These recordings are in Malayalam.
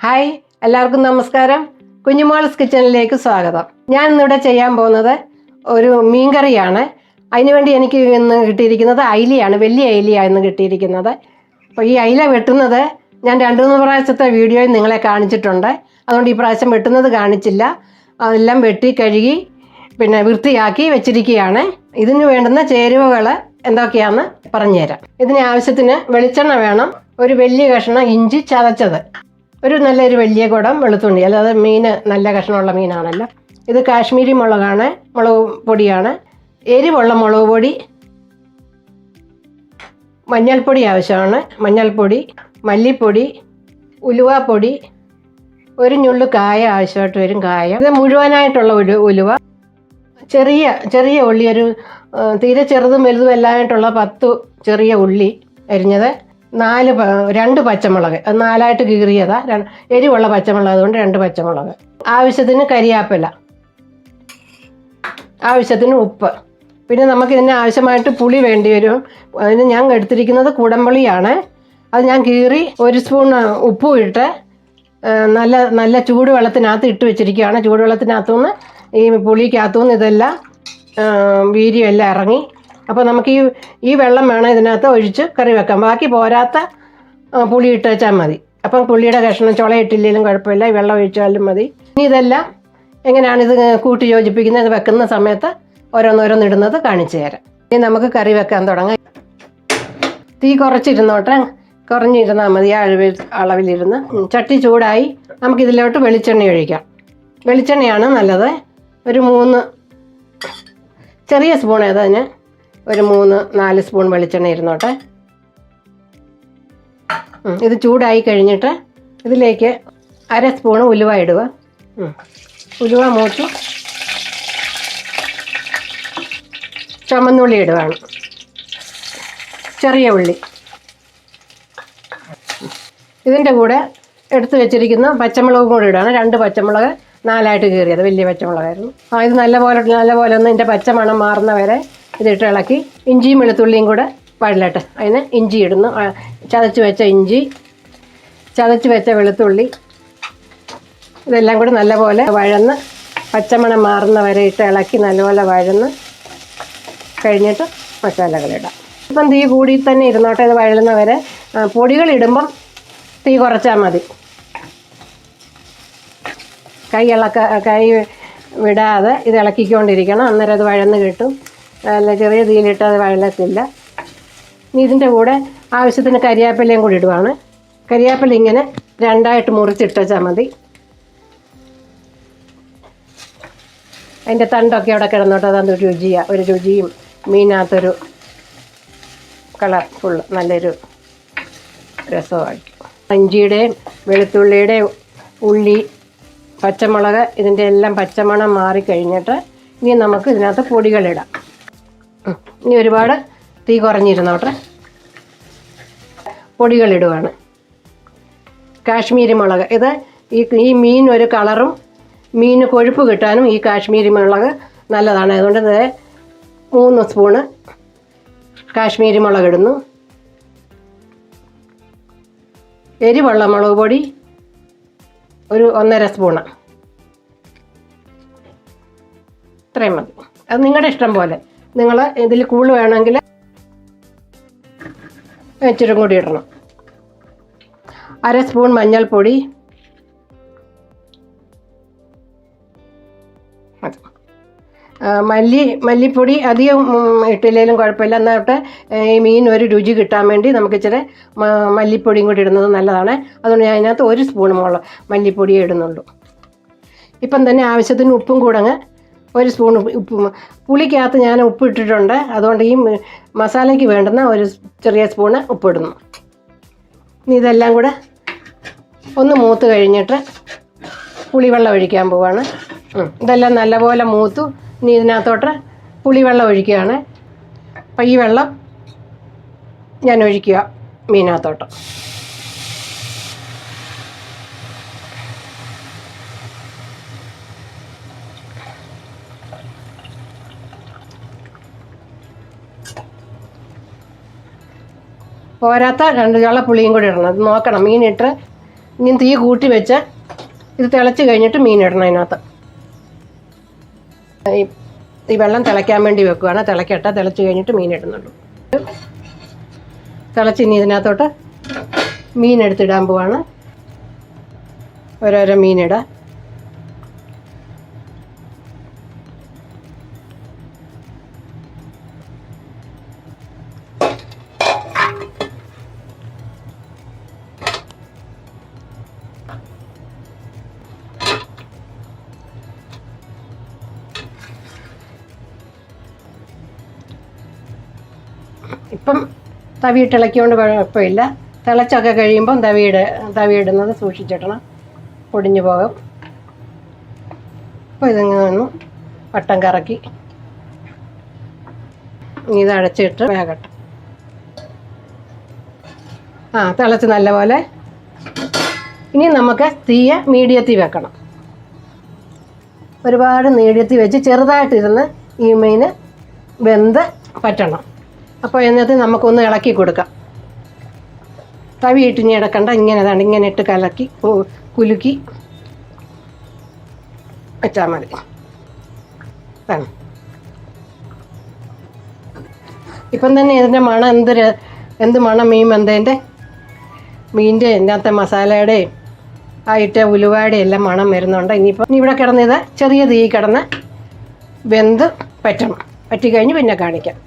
ഹായ്, എല്ലാവർക്കും നമസ്കാരം. കുഞ്ഞുമോൾസ് കിച്ചണിലേക്ക് സ്വാഗതം. ഞാൻ ഇന്നിവിടെ ചെയ്യാൻ പോകുന്നത് ഒരു മീൻകറിയാണ്. അതിനുവേണ്ടി എനിക്ക് ഇന്ന് കിട്ടിയിരിക്കുന്നത് അയിലയാണ്. വലിയ അയിലയാണ് ഇന്ന് കിട്ടിയിരിക്കുന്നത്. അപ്പോൾ ഈ അയില വെട്ടുന്നത് ഞാൻ 2-3 പ്രാവശ്യത്തെ വീഡിയോയിൽ നിങ്ങളെ കാണിച്ചിട്ടുണ്ട്. അതുകൊണ്ട് ഈ പ്രാവശ്യം വെട്ടുന്നത് കാണിച്ചില്ല. അതെല്ലാം വെട്ടി കഴുകി വൃത്തിയാക്കി വെച്ചിരിക്കുകയാണ്. ഇതിന് വേണ്ടുന്ന ചേരുവകൾ എന്തൊക്കെയാണെന്ന് പറഞ്ഞുതരാം. ഇതിന് ആവശ്യത്തിന് വെളിച്ചെണ്ണ വേണം. ഒരു വലിയ കഷ്ണം ഇഞ്ചി ചതച്ചത്, ഒരു നല്ലൊരു വലിയ കുടം വെളുത്തുള്ളി. അല്ലാതെ മീൻ നല്ല കഷ്ണമുള്ള മീനാണല്ലോ. ഇത് കാശ്മീരി മുളകാണ്, മുളക് പൊടിയാണ്. എരിവുള്ള മുളക് പൊടി, മഞ്ഞൾപ്പൊടി ആവശ്യമാണ്. മഞ്ഞൾപ്പൊടി, മല്ലിപ്പൊടി, ഉലുവാപ്പൊടി, ഒരു ഞുള്ളു കായ ആവശ്യമായിട്ട് വരും. കായം ഇത് മുഴുവനായിട്ടുള്ള ഉലുവ, ചെറിയ ഉള്ളി, ഒരു തീരെ ചെറുതും വലുതും എല്ലാമായിട്ടുള്ള 10 ചെറിയ ഉള്ളി അരിഞ്ഞത്, 2 പച്ചമുളക്, അത് 4ആയിട്ട് കീറിയതാ. എരിവുള്ള പച്ചമുളക്, അതുകൊണ്ട് 2 പച്ചമുളക്. ആവശ്യത്തിന് കരിയാപ്പില, ആവശ്യത്തിന് ഉപ്പ്. പിന്നെ നമുക്കിതിന് ആവശ്യമായിട്ട് പുളി വേണ്ടി വരും. അതിന് ഞാൻ എടുത്തിരിക്കുന്നത് കുടംപുളിയാണ്. അത് ഞാൻ കീറി 1 സ്പൂൺ ഉപ്പും ഇട്ട് നല്ല ചൂടുവെള്ളത്തിനകത്ത് ഇട്ട് വെച്ചിരിക്കുകയാണ്. ചൂടുവെള്ളത്തിനകത്തുനിന്ന് ഈ പുളിക്കകത്തുനിന്ന് ഇതെല്ലാം വീര്യം എല്ലാം ഇറങ്ങി. അപ്പോൾ നമുക്ക് ഈ വെള്ളം വേണം ഇതിനകത്ത് ഒഴിച്ച് കറി വെക്കാം. ബാക്കി പോരാത്ത പുളി ഇട്ട് വെച്ചാൽ മതി. അപ്പം പുളിയുടെ കഷ്ണം ചുളയിട്ടില്ലെങ്കിലും കുഴപ്പമില്ല, ഈ വെള്ളം ഒഴിച്ചാലും മതി. ഇനി ഇതെല്ലാം എങ്ങനെയാണിത് കൂട്ടി യോജിപ്പിക്കുന്നത് വെക്കുന്ന സമയത്ത് ഓരോന്നിടുന്നത് കാണിച്ചു തരാം. ഇനി നമുക്ക് കറി വെക്കാൻ തുടങ്ങാം. തീ കുറഞ്ഞിരുന്നാൽ മതി. ആ അളവിലിരുന്ന് ചട്ടി ചൂടായി. നമുക്കിതിലോട്ട് വെളിച്ചെണ്ണ ഒഴിക്കാം. വെളിച്ചെണ്ണയാണ് നല്ലത്. ഒരു 3 ചെറിയ സ്പൂൺ അതിന് ഒരു 3-4 സ്പൂൺ വെളിച്ചെണ്ണ ഇരുന്നോട്ടെ. ഇത് ചൂടായി കഴിഞ്ഞിട്ട് ഇതിലേക്ക് 1/2 സ്പൂൺ ഉലുവ ഇടുക. ഉലുവ മൂത്ത് ചുമന്നുള്ളി ഇടുകയാണ്, ചെറിയ ഉള്ളി. ഇതിൻ്റെ കൂടെ എടുത്ത് വെച്ചിരിക്കുന്ന പച്ചമുളകും കൂടി ഇടുകയാണ്. 2 പച്ചമുളക് 4ആയിട്ട് കീറിയത്, വലിയ പച്ചമുളകായിരുന്നു. ഇത് നല്ലപോലെ ഒന്ന് ഇതിൻ്റെ പച്ചമണം മാറുന്ന വരെ ഇതിട്ട് ഇളക്കി ഇഞ്ചിയും വെളുത്തുള്ളിയും കൂടെ വഴലട്ടെ. അതിന് ഇഞ്ചി ഇടുന്നു. ചതച്ച് വെച്ച ഇഞ്ചി, ചതച്ച് വെച്ച വെളുത്തുള്ളി, ഇതെല്ലാം കൂടി നല്ലപോലെ വഴന്ന് പച്ചമണം മാറുന്ന വരെ ഇട്ട് ഇളക്കി നല്ലപോലെ വഴന്ന് കഴിഞ്ഞിട്ട് മസാലകളിടാം. ഇപ്പം തീ കൂടി തന്നെ ഇരുന്നോട്ടെ. ഇത് വഴലുന്ന വരെ. പൊടികളിടുമ്പം തീ കുറച്ചാൽ മതി. കൈ വിടാതെ ഇത് ഇളക്കിക്കൊണ്ടിരിക്കണം. അന്നേരം അത് വഴന്ന് കിട്ടും. അല്ല ചെറിയ തീയിലിട്ട് അത് വഴലത്തില്ല. ഇനി ഇതിൻ്റെ കൂടെ ആവശ്യത്തിന് കരിയാപ്പിലയും കൂടി ഇടുവാണ്. കരിയാപ്പില ഇങ്ങനെ 2ആയിട്ട് മുറിച്ചിട്ടാൽ മതി. അതിൻ്റെ തണ്ടൊക്കെ അവിടെ കിടന്നോട്ട് അതൊരു രുചിയും മീനകത്തൊരു കളർഫുള്ള് നല്ലൊരു രസമായിരിക്കും. ഇഞ്ചിയുടെയും വെളുത്തുള്ളിയുടെയും ഉള്ളി, പച്ചമുളക്, ഇതിൻ്റെ എല്ലാം പച്ചമണം മാറിക്കഴിഞ്ഞിട്ട് ഇനി നമുക്ക് ഇതിനകത്ത് പൊടികളിടാം. ഇനി ഒരുപാട് തീ കുറഞ്ഞിരുന്നോട്ടെ. പൊടികളിടുവാണ്. കാശ്മീരി മുളക്, ഇത് ഈ മീൻ ഒരു കളറും മീൻ കൊഴുപ്പ് കിട്ടാനും ഈ കാശ്മീരി മുളക് നല്ലതാണ്. അതുകൊണ്ട് ഇത് 3 സ്പൂണ് കാശ്മീരി മുളക് ഇടുന്നു. എരിവുള്ള മുളക് പൊടി ഒരു 1.5 സ്പൂണ്. ഇത്രയും മതി. അത് നിങ്ങളുടെ ഇഷ്ടം പോലെ. നിങ്ങൾ ഇതിൽ കൂടുതൽ വേണമെങ്കിൽ ഇച്ചിരി കൂടി ഇടണം. 1/2 സ്പൂൺ മഞ്ഞൾപ്പൊടി, മല്ലിപ്പൊടി അധികം ഇട്ടില്ലെങ്കിലും കുഴപ്പമില്ല. എന്നിട്ട് ഈ മീൻ ഒരു രുചി കിട്ടാൻ വേണ്ടി നമുക്ക് ഇച്ചിരി മല്ലിപ്പൊടിയും കൂടി ഇടുന്നത് നല്ലതാണ്. അതുകൊണ്ട് ഞാൻ അതിനകത്ത് 1 സ്പൂൺ മല്ലിപ്പൊടിയേ ഇടുന്നുള്ളൂ. ഇപ്പം തന്നെ ആവശ്യത്തിന് ഉപ്പും കൂടങ്ങ് 1 സ്പൂൺ ഉപ്പ്. പുളിക്കകത്ത് ഞാൻ ഉപ്പ് ഇട്ടിട്ടുണ്ട്. അതുകൊണ്ട് ഈ മസാലയ്ക്ക് വേണ്ടുന്ന ഒരു ചെറിയ സ്പൂണ് ഉപ്പിടുന്നു. ഇനി ഇതെല്ലാം കൂടെ ഒന്ന് മൂത്ത് കഴിഞ്ഞിട്ട് പുളിവെള്ളം ഒഴിക്കാൻ പോവാണ്. ഇതെല്ലാം നല്ലപോലെ മൂത്തു. ഇനി ഇതിനകത്തോട്ട് പുളിവെള്ളം ഒഴിക്കുകയാണ്. അപ്പം ഈ വെള്ളം ഞാൻ ഒഴിക്കുക മീനകത്തോട്ട്. പോരാത്ത 2 ചുള പുളിയും കൂടി ഇടണം. അത് നോക്കണം. മീനിട്ട് ഇനി തീ കൂട്ടി വെച്ച് ഇത് തിളച്ച് കഴിഞ്ഞിട്ട് മീനിടണം അതിനകത്ത്. ഈ വെള്ളം തിളയ്ക്കാൻ വേണ്ടി വെക്കുകയാണ്. തിളയ്ക്കട്ടെ. തിളച്ച് കഴിഞ്ഞിട്ട് മീനിടുന്നുള്ളൂ. തിളച്ച് ഇനി ഇതിനകത്തോട്ട് മീനെടുത്തിടാൻ പോവാണ്. ഓരോരോ മീനിടാം. ഇപ്പം തവിയിട്ട് ഇളക്കിക്കൊണ്ട് കുഴപ്പമില്ല. തിളച്ചൊക്കെ കഴിയുമ്പം തവിയിടുന്നത് സൂക്ഷിച്ചിടണം, പൊടിഞ്ഞു പോകും. അപ്പോൾ ഇതിങ്ങനെ വട്ടം കറക്കി ഇത് അടച്ചിട്ട് വേകട്ടെ. തിളച്ച് നല്ലപോലെ. ഇനി നമുക്ക് തീയ മീഡിയത്തിൽ വെക്കണം. ഒരുപാട് മീഡിയത്തിൽ വെച്ച് ചെറുതായിട്ടിരുന്ന് ഈ മീൻ വെന്ത് പറ്റണം. അപ്പോൾ എന്നിട്ട് നമുക്കൊന്ന് ഇളക്കി കൊടുക്കാം. തവിയിട്ട് ഇനി ഇടക്കണ്ട. ഇങ്ങനെ ഇട്ട് കലക്കി കുലുക്കി വെച്ചാൽ മതി. ഇപ്പം തന്നെ ഇതിൻ്റെ മണം എന്ത് മണം മീൻ വെന്തതിൻ്റെ, മീനിൻ്റെ ഇതിനകത്തെ മസാലയുടെയും ആയിട്ട് ഉലുവയുടെയും എല്ലാം മണം വരുന്നുണ്ട്. ഇനി ഇവിടെ കിടന്നത് ചെറിയ തീ കിടന്ന് വെന്ത് പറ്റണം. പറ്റിക്കഴിഞ്ഞ് പിന്നെ കാണിക്കാം.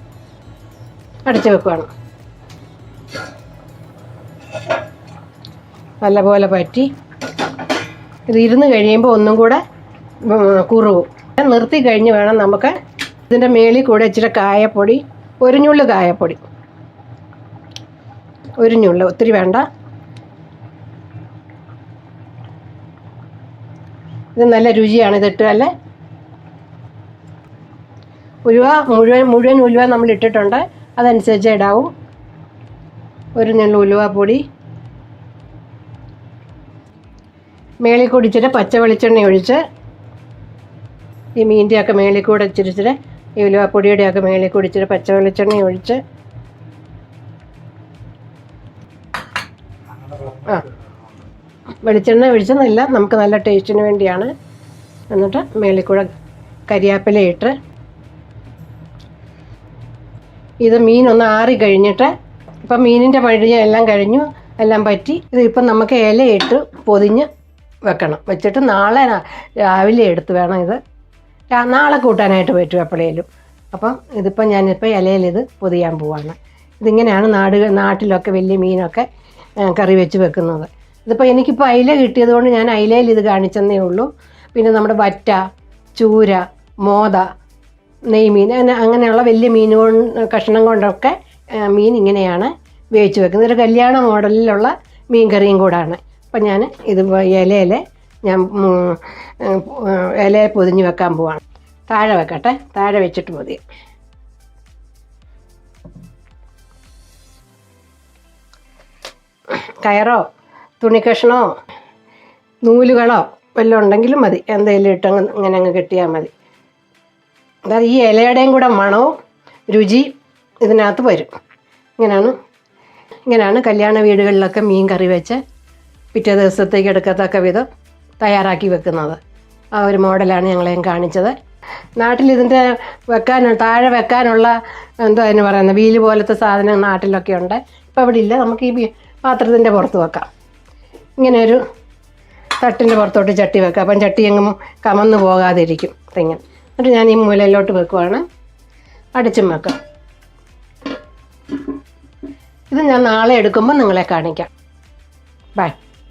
അടച്ചു വെക്കുകയാണ്. നല്ലപോലെ പറ്റി ഇത് ഇരുന്ന് കഴിയുമ്പോൾ ഒന്നും കൂടെ കുറുവും. നിർത്തി കഴിഞ്ഞ് വേണം നമുക്ക് ഇതിൻ്റെ മേളിൽ കൂടെ ഇച്ചിരി കായപ്പൊടി, ഒരു ഞുള്ള് കായപ്പൊടി, ഒരു ഞുള്ള്, ഒത്തിരി വേണ്ട. ഇത് നല്ല രുചിയാണ് ഇതിട്ടാൽ. ഉലുവ മുഴുവൻ ഉലുവ നമ്മൾ ഇട്ടിട്ടുണ്ട്, അതനുസരിച്ച് ഇടാവും. ഒരു ഞുള്ള് ഉലുവപ്പൊടി, മേളിൽ കൂടി ഇച്ചിരി പച്ച വെളിച്ചെണ്ണ ഒഴിച്ച് ഈ മീൻ്റെയൊക്കെ മേളിൽ കൂടെ ഇച്ചിരി ഈ ഉലുവപ്പൊടിയുടെയൊക്കെ മേളിൽ കൂടി ഇച്ചിരി പച്ച വെളിച്ചെണ്ണ ഒഴിച്ച് വെളിച്ചെണ്ണ ഒഴിച്ചെന്നല്ല, നമുക്ക് നല്ല ടേസ്റ്റിന് വേണ്ടിയാണ്. എന്നിട്ട് മേളിൽ കൂടെ കരിയാപ്പില ഇട്ട് ഇത് മീനൊന്ന് ആറി കഴിഞ്ഞിട്ട്, ഇപ്പം മീനിൻ്റെ പഴയ എല്ലാം കഴിഞ്ഞു, എല്ലാം പറ്റി. ഇതിപ്പം നമുക്ക് ഇലയിട്ട് പൊതിഞ്ഞ് വെക്കണം. വെച്ചിട്ട് നാളെ രാവിലെ എടുത്ത് വേണം ഇത് നാളെ കൂട്ടാനായിട്ട് പറ്റും എപ്പോഴേലും. അപ്പം ഇതിപ്പം ഞാനിപ്പോൾ ഇലയിൽ ഇത് പൊതിയാൻ പോവാണ്. ഇതിങ്ങനെയാണ് നാട്ടിലൊക്കെ വലിയ മീനൊക്കെ കറി വെച്ച് വെക്കുന്നത്. ഇതിപ്പോൾ എനിക്കിപ്പോൾ അയില കിട്ടിയത് കൊണ്ട് ഞാൻ അയിലയിൽ ഇത് കാണിച്ചെന്നേ ഉള്ളൂ. പിന്നെ നമ്മുടെ വറ്റ, ചൂര, മോത, നെയ്മീൻ, അങ്ങനെയുള്ള വലിയ മീൻ കഷ്ണം കൊണ്ടൊക്കെ മീൻ ഇങ്ങനെയാണ് വേവിച്ച് വെക്കുന്നത്. ഒരു കല്യാണ മോഡലിലുള്ള മീൻ കറിയും കൂടാണ്. അപ്പം ഞാൻ ഇത് ഇലയിൽ പൊതിഞ്ഞ് വെക്കാൻ പോവാണ്. താഴെ വെക്കട്ടെ. താഴെ വെച്ചിട്ട് മതി. കയറോ തുണിക്കഷ്ണമോ നൂലുകളോ വല്ലതും ഉണ്ടെങ്കിലും മതി. എന്തെങ്കിലും ഇട്ടങ്ങ് ഇങ്ങനെ അങ്ങ് കെട്ടിയാൽ മതി. അതായത് ഈ ഇലയുടെയും കൂടെ മണവും രുചി ഇതിനകത്ത് വരും. ഇങ്ങനെയാണ് കല്യാണ വീടുകളിലൊക്കെ മീൻ കറി വെച്ച് പിറ്റേ ദിവസത്തേക്ക് എടുക്കത്തക്ക വിധം തയ്യാറാക്കി വെക്കുന്നത്. ആ ഒരു മോഡലാണ് ഞങ്ങളെയും കാണിച്ചത്. നാട്ടിൽ ഇതിൻ്റെ താഴെ വെക്കാനുള്ള എന്തോ അതിന് പറയുന്നത് വീല് പോലത്തെ സാധനം നാട്ടിലൊക്കെ ഉണ്ട്. ഇപ്പം അവിടെ ഇല്ല. നമുക്ക് ഈ പാത്രത്തിൻ്റെ പുറത്ത് വെക്കാം. ഇങ്ങനെ ഒരു തട്ടിൻ്റെ പുറത്തോട്ട് ചട്ടി വെക്കാം. അപ്പം ചട്ടി എങ്ങും കമന്ന് പോകാതിരിക്കും. ഇങ്ങനെ എന്നിട്ട് ഞാൻ ഈ മൂലയിലോട്ട് വെക്കുവാണ്. അടച്ചും വെക്കാം. ഇത് ഞാൻ നാളെ എടുക്കുമ്പോൾ നിങ്ങളെ കാണിക്കാം. ബൈ.